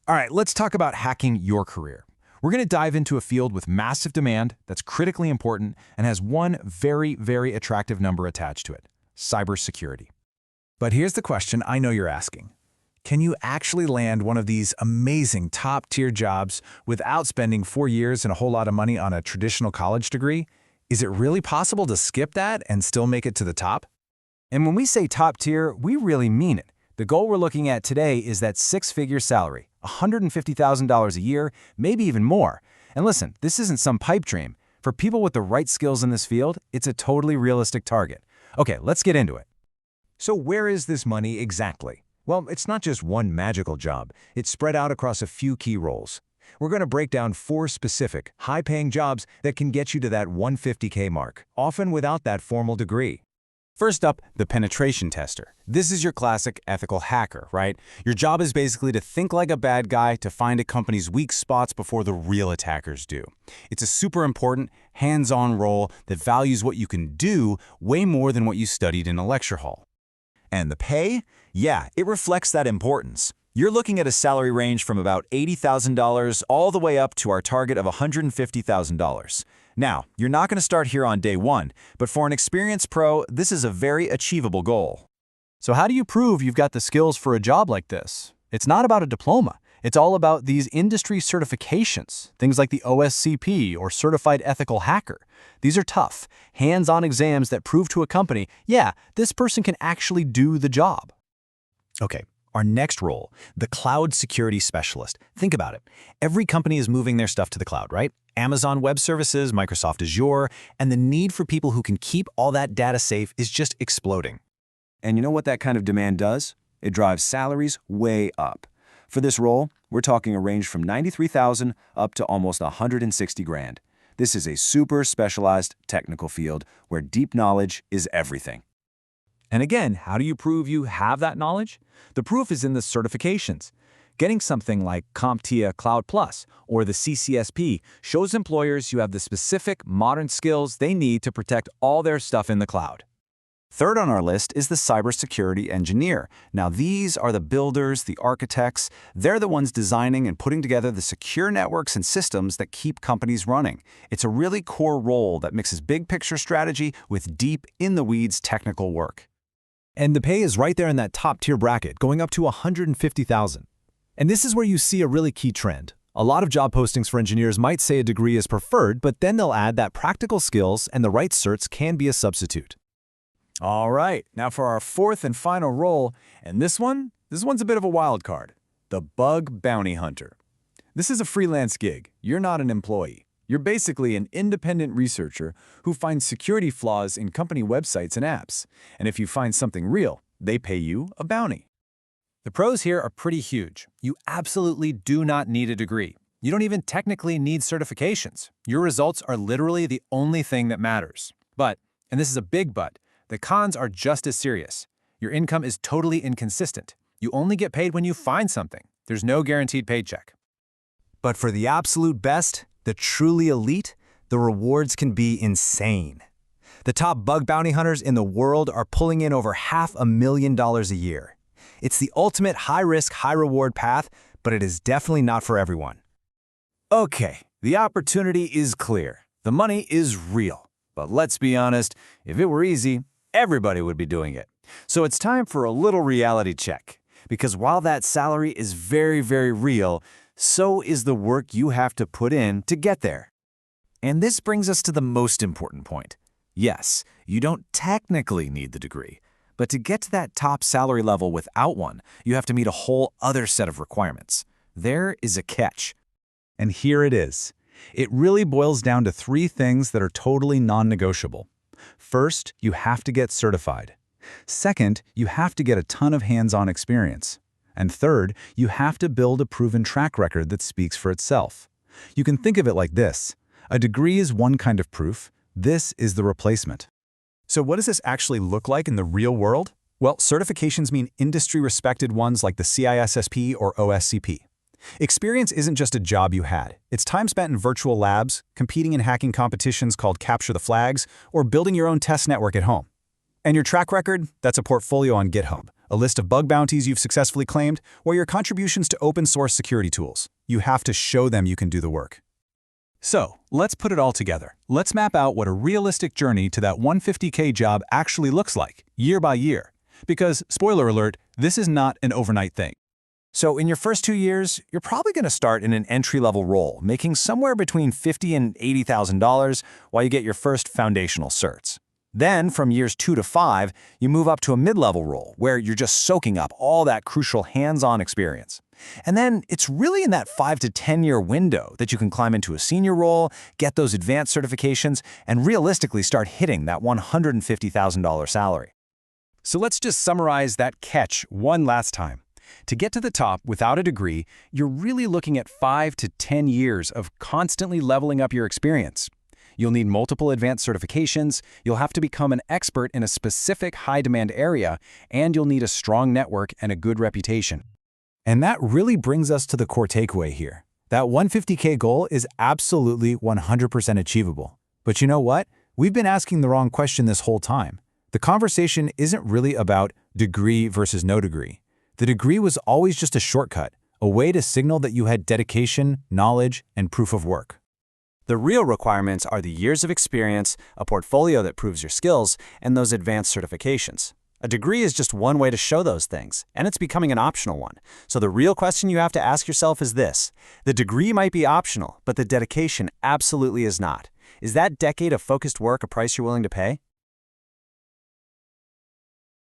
All right, let's talk about hacking your career. We're going to dive into a field with massive demand that's critically important and has one very, very attractive number attached to it: cybersecurity. But here's the question I know you're asking. Can you actually land one of these amazing top-tier jobs without spending 4 years and a whole lot of money on a traditional college degree? Is it really possible to skip that and still make it to the top? And when we say top tier, we really mean it. The goal we're looking at today is that six-figure salary, $150,000 a year, maybe even more. And listen, this isn't some pipe dream. For people with the right skills in this field, it's a totally realistic target. Okay, let's get into it. So where is this money exactly? Well, it's not just one magical job. It's spread out across a few key roles. We're going to break down 4 specific, high-paying jobs that can get you to that $150K mark, often without that formal degree. First up, the penetration tester. This is your classic ethical hacker, right? Your job is basically to think like a bad guy to find a company's weak spots before the real attackers do. It's a super important, hands-on role that values what you can do way more than what you studied in a lecture hall. And the pay? Yeah, it reflects that importance. You're looking at a salary range from about $80,000 all the way up to our target of $150,000. Now, you're not going to start here on day one, but for an experienced pro, this is a very achievable goal. So how do you prove you've got the skills for a job like this? It's not about a diploma. It's all about these industry certifications, things like the OSCP or Certified Ethical Hacker. These are tough, hands-on exams that prove to a company, yeah, this person can actually do the job. Okay, our next role, the cloud security specialist. Think about it. Every company is moving their stuff to the cloud, right? Amazon Web Services, Microsoft Azure, and the need for people who can keep all that data safe is just exploding. And you know what that kind of demand does? It drives salaries way up. For this role, we're talking a range from $93,000 up to almost $160,000. This is a super specialized technical field where deep knowledge is everything. And again, how do you prove you have that knowledge? The proof is in the certifications. Getting something like CompTIA Cloud Plus or the CCSP shows employers you have the specific modern skills they need to protect all their stuff in the cloud. Third on our list is the cybersecurity engineer. Now, these are the builders, the architects. They're the ones designing and putting together the secure networks and systems that keep companies running. It's a really core role that mixes big picture strategy with deep, in-the-weeds technical work. And the pay is right there in that top-tier bracket, going up to $150,000. And this is where you see a really key trend. A lot of job postings for engineers might say a degree is preferred, but then they'll add that practical skills and the right certs can be a substitute. All right, now for our 4th and final role, and this one's a bit of a wild card: the bug bounty hunter. This is a freelance gig. You're not an employee. You're basically an independent researcher who finds security flaws in company websites and apps. And if you find something real, they pay you a bounty. The pros here are pretty huge. You absolutely do not need a degree. You don't even technically need certifications. Your results are literally the only thing that matters. But, and this is a big but, the cons are just as serious. Your income is totally inconsistent. You only get paid when you find something. There's no guaranteed paycheck. But for the absolute best, the truly elite, the rewards can be insane. The top bug bounty hunters in the world are pulling in over $500,000 a year. It's the ultimate high-risk, high-reward path, but it is definitely not for everyone. Okay, the opportunity is clear. The money is real. But let's be honest, if it were easy, everybody would be doing it. So it's time for a little reality check. Because while that salary is very, very real, so is the work you have to put in to get there. And this brings us to the most important point. Yes, you don't technically need the degree, but to get to that top salary level without one, you have to meet a whole other set of requirements. There is a catch. And here it is. It really boils down to 3 things that are totally non-negotiable. First, you have to get certified. Second, you have to get a ton of hands-on experience. And third, you have to build a proven track record that speaks for itself. You can think of it like this. A degree is one kind of proof. This is the replacement. So what does this actually look like in the real world? Well, certifications mean industry-respected ones like the CISSP or OSCP. Experience isn't just a job you had. It's time spent in virtual labs, competing in hacking competitions called Capture the Flags, or building your own test network at home. And your track record? That's a portfolio on GitHub, a list of bug bounties you've successfully claimed, or your contributions to open-source security tools. You have to show them you can do the work. So, let's put it all together. Let's map out what a realistic journey to that $150K job actually looks like, year by year. Because, spoiler alert, this is not an overnight thing. So in your first 2 years, you're probably going to start in an entry-level role, making somewhere between $50,000 and $80,000 while you get your first foundational certs. Then, from years 2 to 5, you move up to a mid-level role, where you're just soaking up all that crucial hands-on experience. And then it's really in that 5 to 10-year window that you can climb into a senior role, get those advanced certifications, and realistically start hitting that $150,000 salary. So let's just summarize that catch one last time. To get to the top without a degree, you're really looking at 5 to 10 years of constantly leveling up your experience. You'll need multiple advanced certifications, you'll have to become an expert in a specific high-demand area, and you'll need a strong network and a good reputation. And that really brings us to the core takeaway here. That $150K goal is absolutely 100% achievable. But you know what? We've been asking the wrong question this whole time. The conversation isn't really about degree versus no degree. The degree was always just a shortcut, a way to signal that you had dedication, knowledge, and proof of work. The real requirements are the years of experience, a portfolio that proves your skills, and those advanced certifications. A degree is just one way to show those things, and it's becoming an optional one. So the real question you have to ask yourself is this. The degree might be optional, but the dedication absolutely is not. Is that decade of focused work a price you're willing to pay?